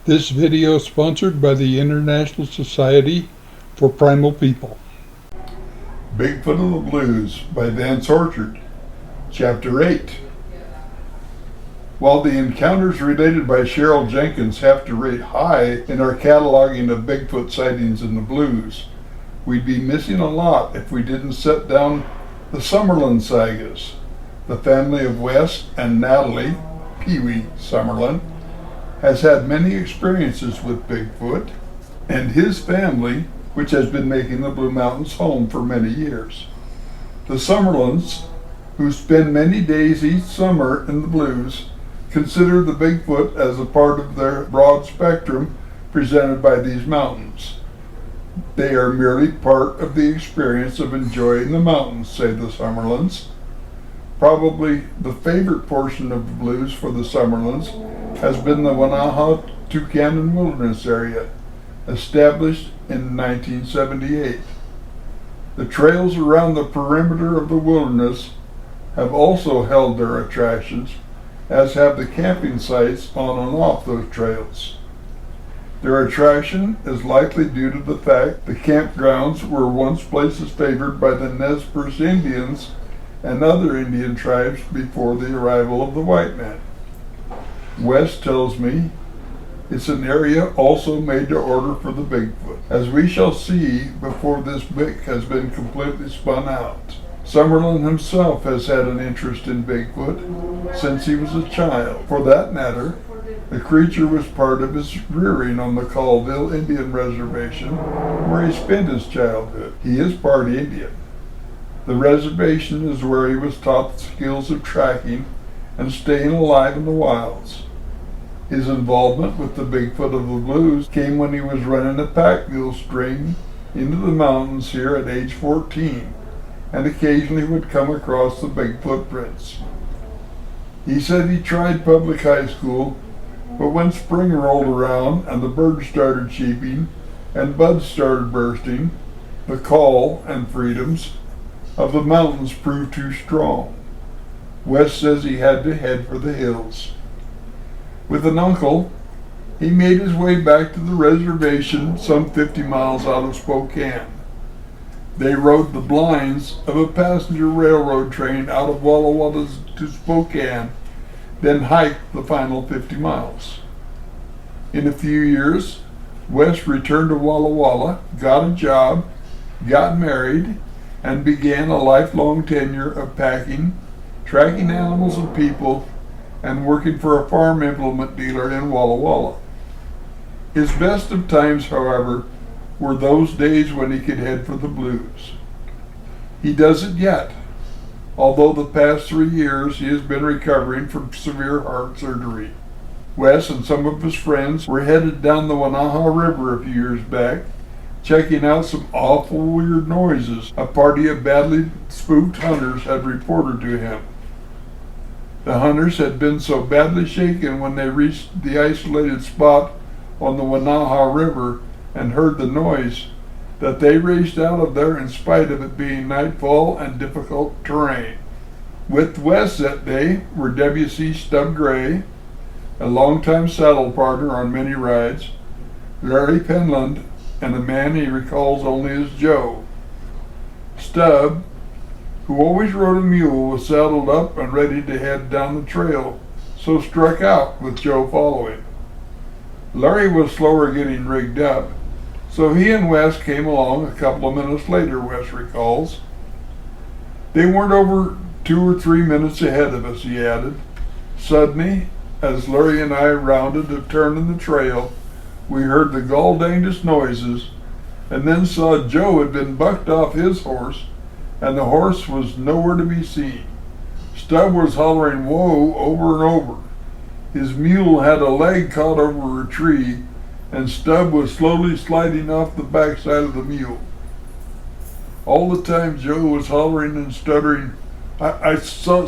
This video is sponsored by the International Society for Primal People. Bigfoot of the Blues by Vance, Chapter 8. While the encounters related by Cheryl Jenkins have to rate high in our cataloging of Bigfoot sightings in the Blues, we'd be missing a lot if we didn't set down the Sumerlin sagas. The family of Wes and Natalie, Pee-wee Sumerlin, has had many experiences with Bigfoot and his family, which has been making the Blue Mountains home for many years. The Sumerlins, who spend many days each summer in the Blues, consider the Bigfoot as a part of their broad spectrum presented by these mountains. They are merely part of the experience of enjoying the mountains, say the Sumerlins. Probably the favorite portion of the Blues for the Sumerlins has been the Wanaha Tucannon Wilderness area, established in 1978. The trails around the perimeter of the wilderness have also held their attractions, as have the camping sites on and off those trails. Their attraction is likely due to the fact the campgrounds were once places favored by the Nez Perce Indians and other Indian tribes before the arrival of the white man. Wes tells me it's an area also made to order for the Bigfoot, as we shall see before this book has been completely spun out. Sumerlin himself has had an interest in Bigfoot since he was a child. For that matter, the creature was part of his rearing on the Colville Indian Reservation, where he spent his childhood. He is part Indian. The reservation is where he was taught the skills of tracking and staying alive in the wilds. His involvement with the Bigfoot of the Blues came when he was running a pack mule string into the mountains here at age 14, and occasionally would come across the big footprints. He said he tried public high school, but when spring rolled around and the birds started cheeping and buds started bursting, the call and freedoms of the mountains proved too strong. Wes says he had to head for the hills. With an uncle, he made his way back to the reservation some 50 miles out of Spokane. They rode the blinds of a passenger railroad train out of Walla Walla to Spokane, then hiked the final 50 miles. In a few years, Wes returned to Walla Walla, got a job, got married, and began a lifelong tenure of packing, tracking animals and people, and working for a farm implement dealer in Walla Walla. His best of times, however, were those days when he could head for the Blues. He does it yet, although the past 3 years he has been recovering from severe heart surgery. Wes and some of his friends were headed down the Wanaha River a few years back, checking out some awful weird noises a party of badly spooked hunters had reported to him. The hunters had been so badly shaken when they reached the isolated spot on the Wanaha River and heard the noise that they raced out of there in spite of it being nightfall and difficult terrain. With Wes that day were W.C. Stub Gray, a longtime saddle partner on many rides, Larry Penland, and a man he recalls only as Joe. Stub, who always rode a mule, was saddled up and ready to head down the trail, so struck out with Joe following. Larry was slower getting rigged up, so he and Wes came along a couple of minutes later, Wes recalls. They weren't over 2 or 3 minutes ahead of us, he added. Suddenly, as Larry and I rounded a turn in the trail, we heard the gall-dangdest noises, and then saw Joe had been bucked off his horse, and the horse was nowhere to be seen. Stub was hollering "whoa" over and over. His mule had a leg caught over a tree, and Stub was slowly sliding off the backside of the mule. All the time Joe was hollering and stuttering, I saw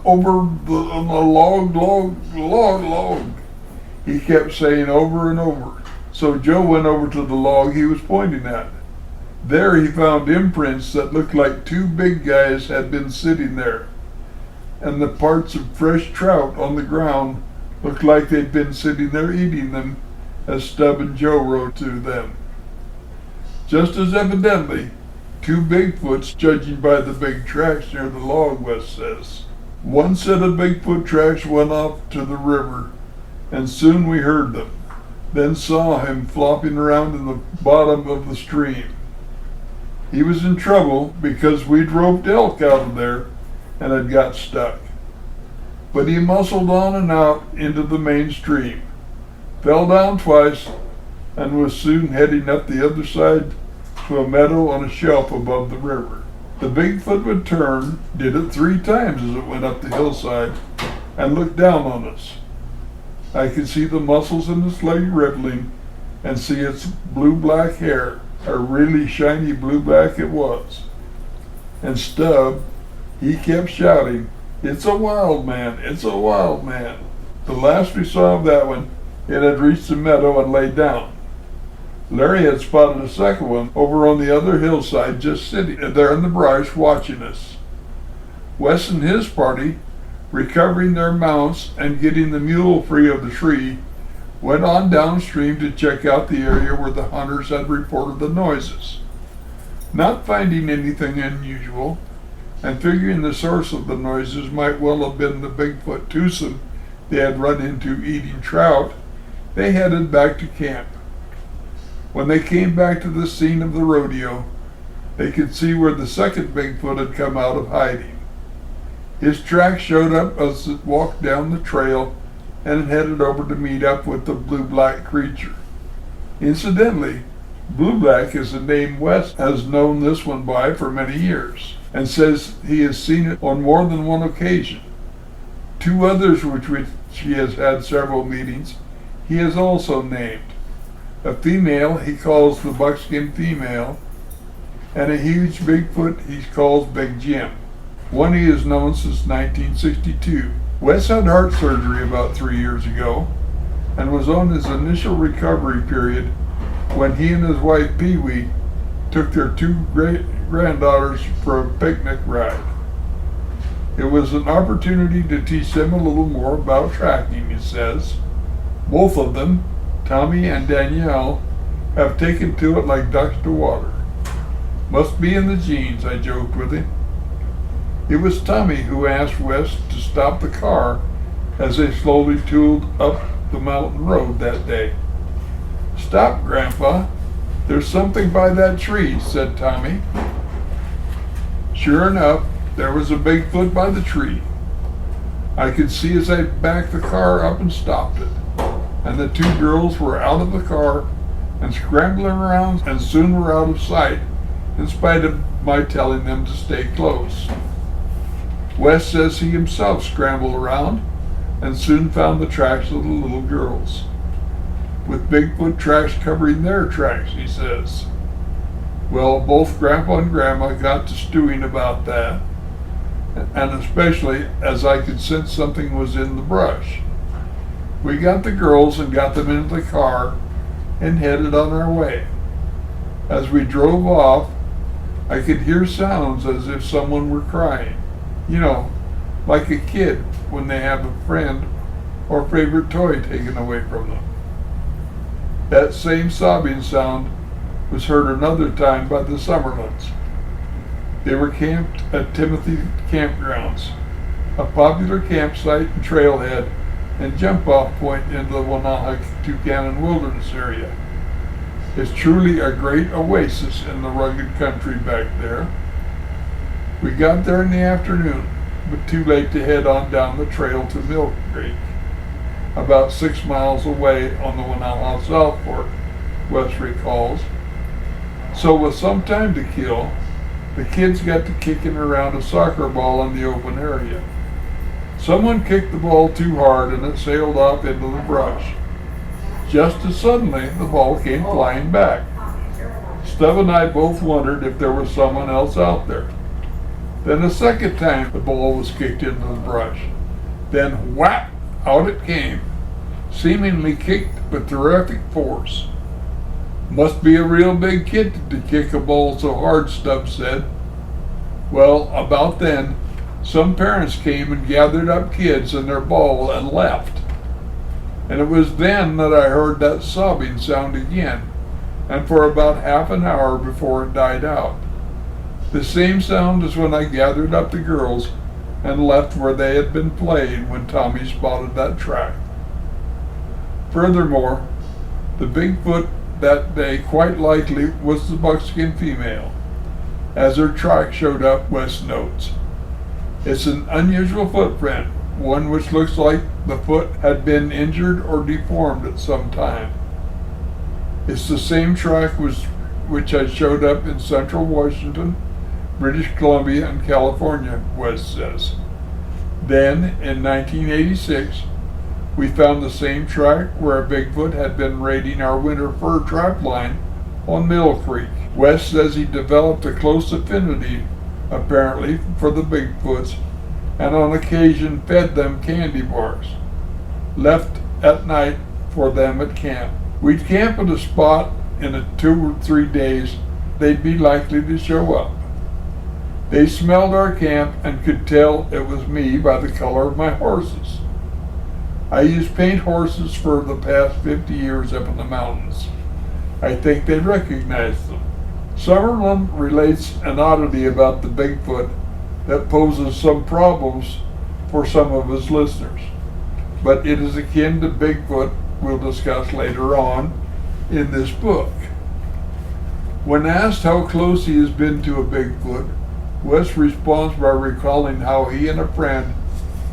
over on the log. He kept saying over and over. So Joe went over to the log he was pointing at. There he found imprints that looked like 2 big guys had been sitting there, and the parts of fresh trout on the ground Looked like they'd been sitting there eating them as Stub and Joe rode to them. Just as evidently, two Bigfoots, judging by the big tracks near the log, Wes says. One set of Bigfoot tracks went off to the river, and soon we heard them, then saw him flopping around in the bottom of the stream. He was in trouble because we'd roped elk out of there and had got stuck. But he muscled on and out into the main stream, fell down twice, and was soon heading up the other side to a meadow on a shelf above the river. The Bigfoot would turn, did it 3 times as it went up the hillside, and looked down on us. I could see the muscles in its leg rippling and see its blue-black hair, a really shiny blue-black it was. And Stub, he kept shouting, "It's a wild man, it's a wild man." The last we saw of that one, it had reached the meadow and lay down. Larry had spotted a second one over on the other hillside, just sitting there in the brush watching us. Wes and his party, recovering their mounts and getting the mule free of the tree, went on downstream to check out the area where the hunters had reported the noises. Not finding anything unusual, and figuring the source of the noises might well have been the Bigfoot twosome they had run into eating trout, they headed back to camp. When they came back to the scene of the rodeo, they could see where the second Bigfoot had come out of hiding. His tracks showed up as it walked down the trail and it headed over to meet up with the blue-black creature. Incidentally, blue-black is a name Wes has known this one by for many years, and says he has seen it on more than one occasion. 2 others with which he has had several meetings, he has also named. A female he calls the buckskin female, and a huge Bigfoot he calls Big Jim. One he has known since 1962. Wes had heart surgery about 3 years ago, and was on his initial recovery period when he and his wife Pee Wee took their 2 great-granddaughters for a picnic ride. It was an opportunity to teach them a little more about tracking, he says. Both of them, Tommy and Danielle, have taken to it like ducks to water. Must be in the genes, I joked with him. It was Tommy who asked Wes to stop the car as they slowly tooled up the mountain road that day. "Stop, Grandpa. There's something by that tree," said Tommy. Sure enough, there was a Bigfoot by the tree. I could see as I backed the car up and stopped it, and the 2 girls were out of the car and scrambling around and soon were out of sight, in spite of my telling them to stay close. Wes says he himself scrambled around and soon found the tracks of the little girls, with Bigfoot tracks covering their tracks, he says. Well, both Grandpa and Grandma got to stewing about that, and especially as I could sense something was in the brush. We got the girls and got them into the car and headed on our way. As we drove off, I could hear sounds as if someone were crying. You know, like a kid when they have a friend or favorite toy taken away from them. That same sobbing sound was heard another time by the Sumerlins. They were camped at Timothy Campgrounds, a popular campsite and trailhead and jump-off point into the Wanahak-Tucannon Wilderness area. It's truly a great oasis in the rugged country back there. We got there in the afternoon, but too late to head on down the trail to Mill Creek, about 6 miles away on the Wanaha South Fork, Wes recalls. So with some time to kill, the kids got to kicking around a soccer ball in the open area. Someone kicked the ball too hard and it sailed off into the brush. Just as suddenly, the ball came flying back. Stub and I both wondered if there was someone else out there. Then a second time the ball was kicked into the brush. Then whap, out it came, seemingly kicked with terrific force. Must be a real big kid to kick a ball so hard, Stubb said. Well, about then, some parents came and gathered up kids and their ball and left. And it was then that I heard that sobbing sound again, and for about half an hour before it died out. The same sound as when I gathered up the girls and left where they had been playing when Tommy spotted that track. Furthermore, the Bigfoot that day quite likely was the buckskin female, as her track showed up, Wes notes. It's an unusual footprint, one which looks like the foot had been injured or deformed at some time. It's the same track which had showed up in central Washington, British Columbia, and California, Wes says. Then, in 1986, we found the same track where a Bigfoot had been raiding our winter fur trap line on Mill Creek. Wes says he developed a close affinity, apparently, for the Bigfoots, and on occasion fed them candy bars, left at night for them at camp. We'd camp at a spot in 2 or 3 days they'd be likely to show up. They smelled our camp and could tell it was me by the color of my horses. I used paint horses for the past 50 years up in the mountains. I think they recognized them. Sumerlin relates an oddity about the Bigfoot that poses some problems for some of his listeners, but it is akin to Bigfoot we'll discuss later on in this book. When asked how close he has been to a Bigfoot, Wes responds by recalling how he and a friend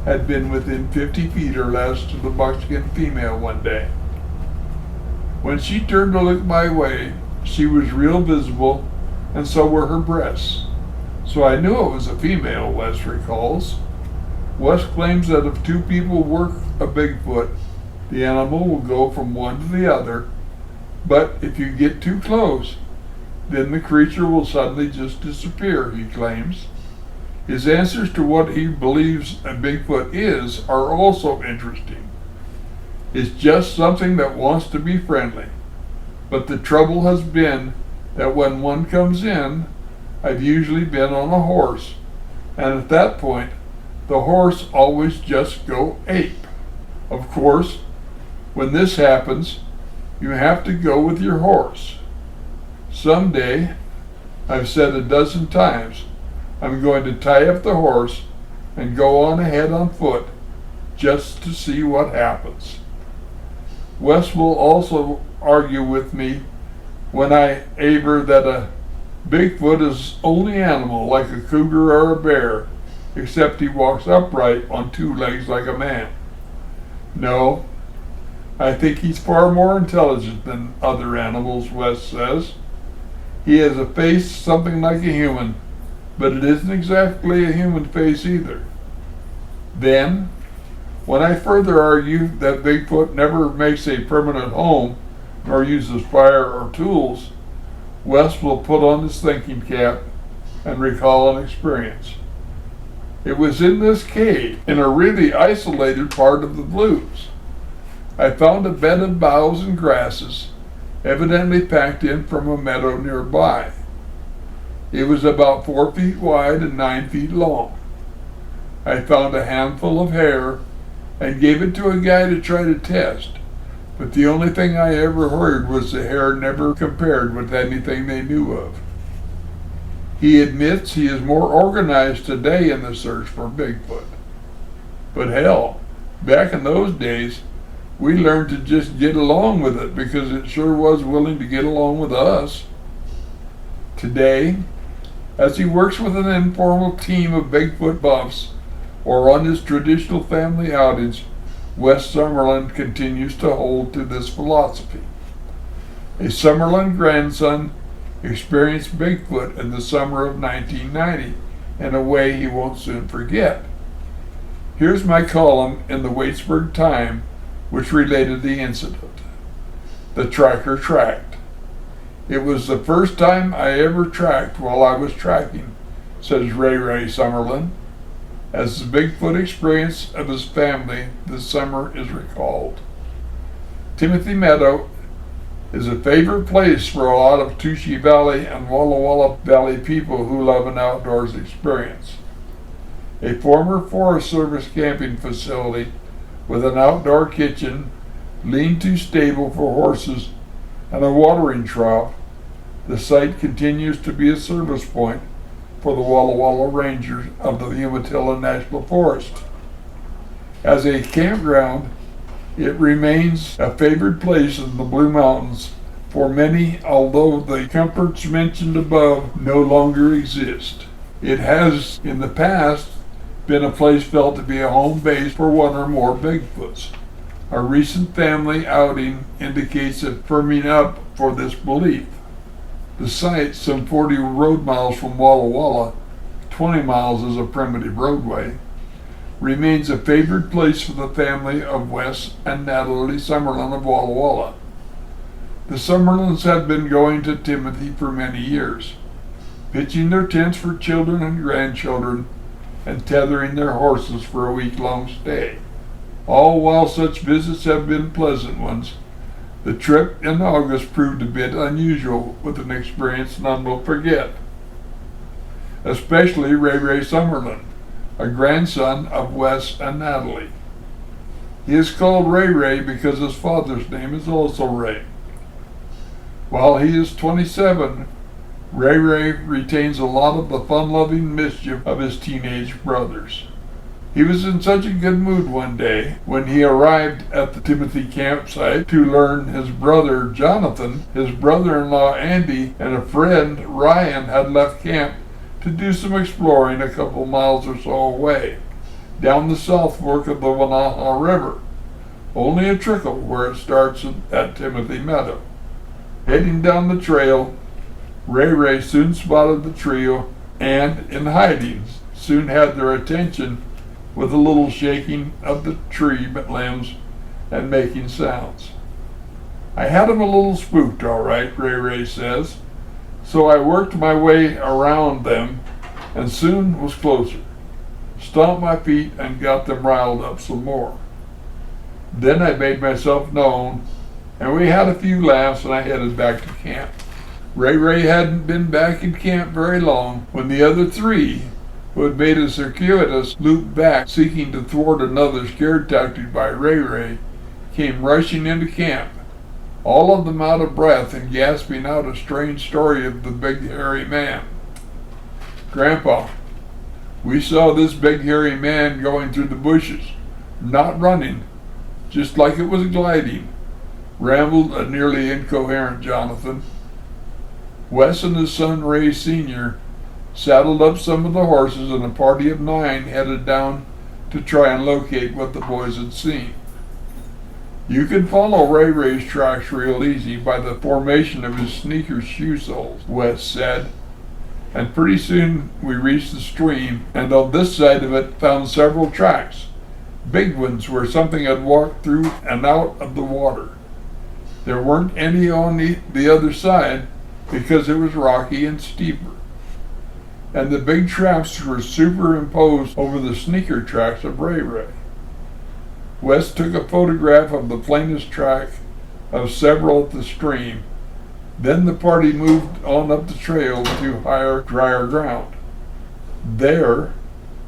had been within 50 feet or less to the buckskin female one day. When she turned to look my way, she was real visible, and so were her breasts. So I knew it was a female, Wes recalls. Wes claims that if 2 people work a Bigfoot, the animal will go from one to the other, but if you get too close, then the creature will suddenly just disappear, he claims. His answers to what he believes a Bigfoot is are also interesting. It's just something that wants to be friendly. But the trouble has been that when one comes in, I've usually been on a horse, and at that point, the horse always just go ape. Of course, when this happens, you have to go with your horse. Someday, I've said a dozen times, I'm going to tie up the horse and go on ahead on foot just to see what happens. Wes will also argue with me when I aver that a Bigfoot is only animal like a cougar or a bear, except he walks upright on 2 legs like a man. No, I think he's far more intelligent than other animals, Wes says. He has a face something like a human, but it isn't exactly a human face either. Then, when I further argue that Bigfoot never makes a permanent home nor uses fire or tools, Wes will put on his thinking cap and recall an experience. It was in this cave, in a really isolated part of the Blues. I found a bed of boughs and grasses, evidently packed in from a meadow nearby. It was about 4 feet wide and 9 feet long. I found a handful of hair and gave it to a guy to try to test, but the only thing I ever heard was the hair never compared with anything they knew of. He admits he is more organized today in the search for Bigfoot. But hell, back in those days, we learned to just get along with it because it sure was willing to get along with us. Today, as he works with an informal team of Bigfoot buffs or on his traditional family outings, Wes Sumerlin continues to hold to this philosophy. A Sumerlin grandson experienced Bigfoot in the summer of 1990 in a way he won't soon forget. Here's my column in the Waitsburg Time which related the incident. The tracker tracked. It was the first time I ever tracked while I was tracking, says Ray Sumerlin, as the Bigfoot experience of his family this summer is recalled. Timothy Meadow is a favorite place for a lot of Touchy Valley and Walla Walla Valley people who love an outdoors experience. A former Forest Service camping facility with an outdoor kitchen lean-to stable for horses, and a watering trough, the site continues to be a service point for the Walla Walla Rangers of the Umatilla National Forest. As a campground, it remains a favored place in the Blue Mountains for many, although the comforts mentioned above no longer exist. It has, in the past, been a place felt to be a home base for one or more Bigfoots. A recent family outing indicates a firming up for this belief. The site, some 40 road miles from Walla Walla, 20 miles is a primitive roadway, remains a favored place for the family of Wes and Natalie Sumerlin of Walla Walla. The Sumerlins have been going to Timothy for many years, pitching their tents for children and grandchildren and tethering their horses for a week-long stay. All while such visits have been pleasant ones, the trip in August proved a bit unusual with an experience none will forget. Especially Ray Sumerlin, a grandson of Wes and Natalie. He is called Ray because his father's name is also Ray. While he is 27, Ray retains a lot of the fun-loving mischief of his teenage brothers. He was in such a good mood one day when he arrived at the Timothy campsite to learn his brother Jonathan, his brother-in-law Andy, and a friend Ryan had left camp to do some exploring a couple miles or so away, down the south fork of the Wanaha River, only a trickle where it starts at Timothy Meadow. Heading down the trail, Ray soon spotted the trio and, in hiding, soon had their attention with a little shaking of the tree limbs and making sounds. I had him a little spooked, all right, Ray says, so I worked my way around them and soon was closer, stomped my feet and got them riled up some more. Then I made myself known and we had a few laughs and I headed back to camp. Ray hadn't been back in camp very long when the other three, who had made a circuitous loop back seeking to thwart another scare tactic by Ray, came rushing into camp, all of them out of breath and gasping out a strange story of the big hairy man. Grandpa, we saw this big hairy man going through the bushes, not running, just like it was gliding, rambled a nearly incoherent Jonathan. Wes and his son Ray Sr. saddled up some of the horses and a party of 9 headed down to try and locate what the boys had seen. You can follow Ray's tracks real easy by the formation of his sneaker shoe soles, Wes said, and pretty soon we reached the stream and on this side of it found several tracks, big ones where something had walked through and out of the water. There weren't any on the other side because it was rocky and steeper, and the big tracks were superimposed over the sneaker tracks of Ray. Wes took a photograph of the plainest track of several at the stream. Then the party moved on up the trail to higher, drier ground. There,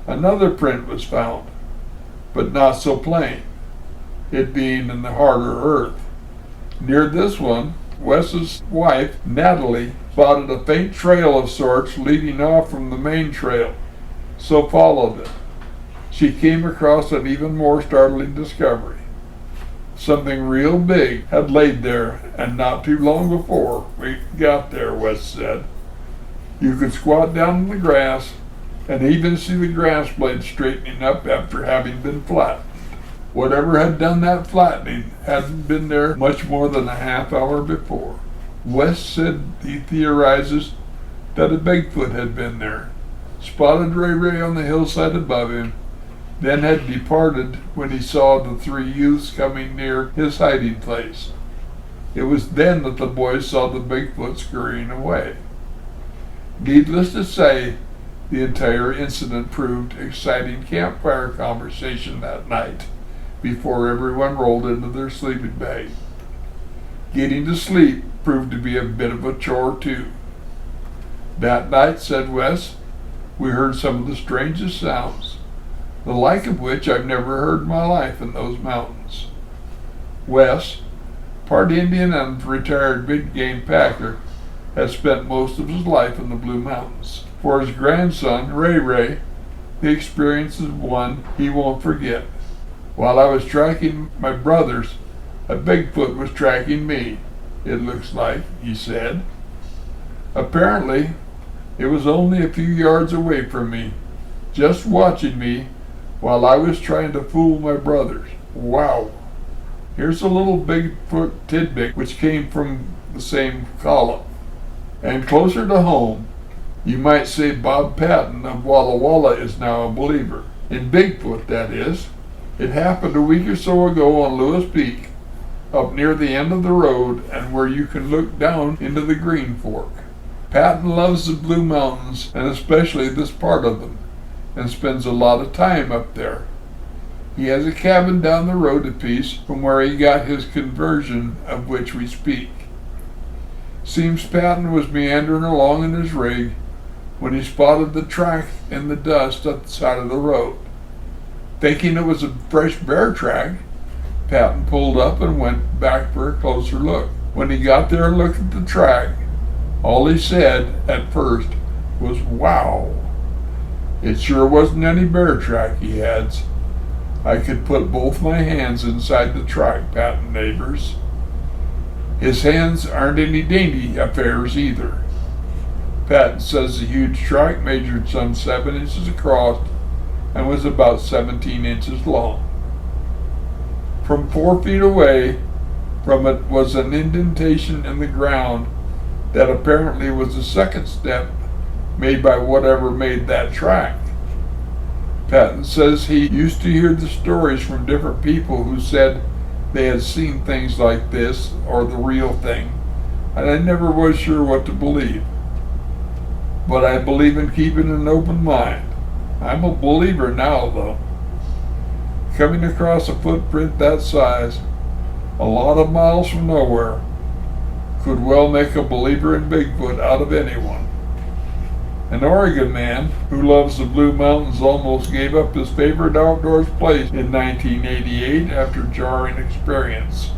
another print was found, but not so plain, it being in the harder earth. Near this one, Wes's wife, Natalie, spotted a faint trail of sorts leading off from the main trail, so followed it. She came across an even more startling discovery. Something real big had laid there, and not too long before we got there, Wes said. You could squat down in the grass and even see the grass blade straightening up after having been flattened. Whatever had done that flattening hadn't been there much more than a half hour before. Wes said he theorizes that a Bigfoot had been there, spotted Ray on the hillside above him, then had departed when he saw the 3 youths coming near his hiding place. It was then that the boys saw the Bigfoot scurrying away. Needless to say, the entire incident proved exciting campfire conversation that night, before everyone rolled into their sleeping bag. Getting to sleep proved to be a bit of a chore too. That night, said Wes, we heard some of the strangest sounds, the like of which I've never heard in my life in those mountains. Wes, part Indian and retired big game packer, has spent most of his life in the Blue Mountains. For his grandson, Ray, the experience is one he won't forget. While I was tracking my brothers, a Bigfoot was tracking me, it looks like, he said. Apparently, it was only a few yards away from me, just watching me while I was trying to fool my brothers. Wow. Here's a little Bigfoot tidbit which came from the same column. And closer to home, you might say Bob Patton of Walla Walla is now a believer. In Bigfoot, that is. It happened a week or so ago on Lewis Peak, up near the end of the road and where you can look down into the Green Fork. Patton loves the Blue Mountains, and especially this part of them, and spends a lot of time up there. He has a cabin down the road a piece from where he got his conversion, of which we speak. Seems Patton was meandering along in his rig when he spotted the track in the dust at the side of the road. Thinking it was a fresh bear track, Patton pulled up and went back for a closer look. When he got there and looked at the track, all he said at first was, "Wow." It sure wasn't any bear track, he adds. I could put both my hands inside the track, Patton neighbors. His hands aren't any dainty affairs either. Patton says the huge track measured some 7 inches across and was about 17 inches long. From 4 feet away from it was an indentation in the ground that apparently was the second step made by whatever made that track. Patton says he used to hear the stories from different people who said they had seen things like this or the real thing, and I never was sure what to believe. But I believe in keeping an open mind. I'm a believer now, though. Coming across a footprint that size, a lot of miles from nowhere, could well make a believer in Bigfoot out of anyone. An Oregon man who loves the Blue Mountains almost gave up his favorite outdoors place in 1988 after jarring experience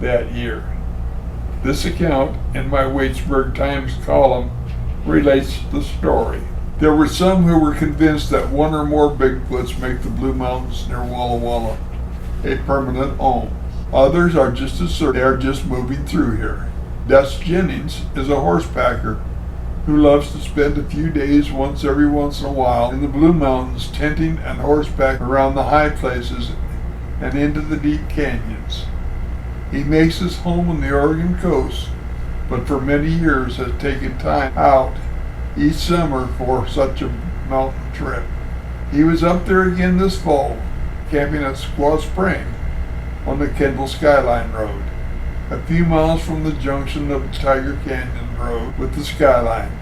that year. This account in my Waitsburg Times column relates the story. There were some who were convinced that one or more Bigfoots make the Blue Mountains near Walla Walla a permanent home. Others are just as certain they are just moving through here. Des Jennings is a horsepacker who loves to spend a few days every once in a while in the Blue Mountains tenting and horseback around the high places and into the deep canyons. He makes his home on the Oregon coast, but for many years has taken time out each summer for such a mountain trip. He was up there again this fall, camping at Squaw Spring on the Kendall Skyline Road, a few miles from the junction of the Tiger Canyon Road with the Skyline.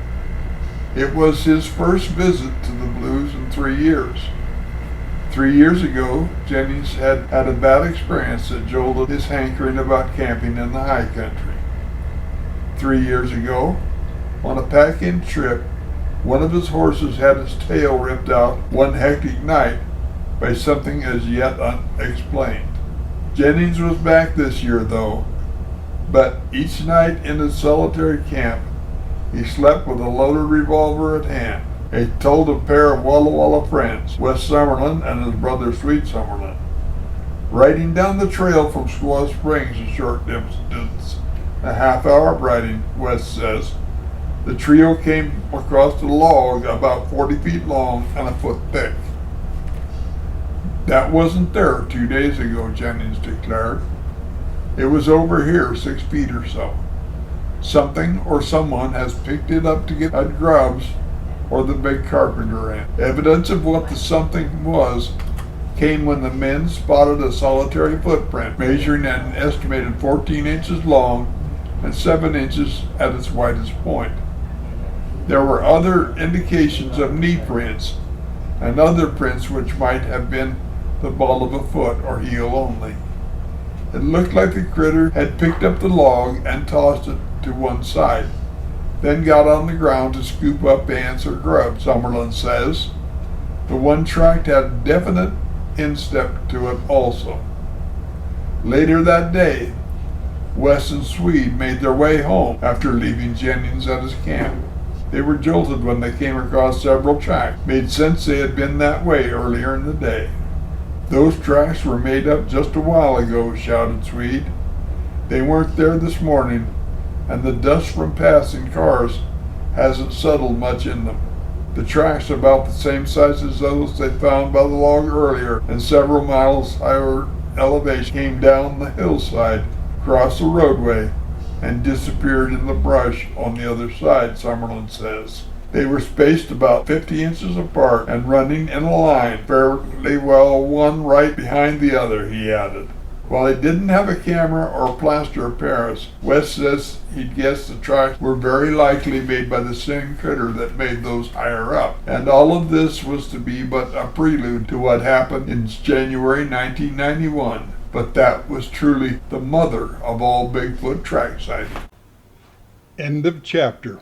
It was his first visit to the Blues in 3 years. 3 years ago, Jennings had had a bad experience that jolted his hankering about camping in the high country. 3 years ago, on a pack-in trip, one of his horses had his tail ripped out one hectic night by something as yet unexplained. Jennings was back this year, though, but each night in his solitary camp, he slept with a loaded revolver at hand. He told a pair of Walla Walla friends, Wes Sumerlin and his brother Sweet Sumerlin. Riding down the trail from Squaw Springs a short distance, a half-hour up riding, Wes says, the trio came across a log about 40 feet long and a foot thick. That wasn't there 2 days ago, Jennings declared. It was over here 6 feet or so. Something or someone has picked it up to get at grubs or the big carpenter ant. Evidence of what the something was came when the men spotted a solitary footprint measuring at an estimated 14 inches long and 7 inches at its widest point. There were other indications of knee prints and other prints which might have been the ball of a foot or heel only. It looked like the critter had picked up the log and tossed it to one side, then got on the ground to scoop up ants or grubs, Sumerlin says. The one tracked had a definite instep to it also. Later that day, Wes and Swede made their way home after leaving Jennings at his camp. They were jolted when they came across several tracks. Made sense they had been that way earlier in the day. "Those tracks were made up just a while ago," shouted Swede. "They weren't there this morning, and the dust from passing cars hasn't settled much in them. The tracks are about the same size as those they found by the log earlier, and several miles higher elevation, came down the hillside, crossed the roadway, and disappeared in the brush on the other side," Sumerlin says. "They were spaced about 50 inches apart and running in a line fairly well, one right behind the other," he added. While he didn't have a camera or plaster of Paris, Wes says he'd guess the tracks were very likely made by the same critter that made those higher up. And all of this was to be but a prelude to what happened in January 1991. But that was truly the mother of all Bigfoot track sightings. End of chapter.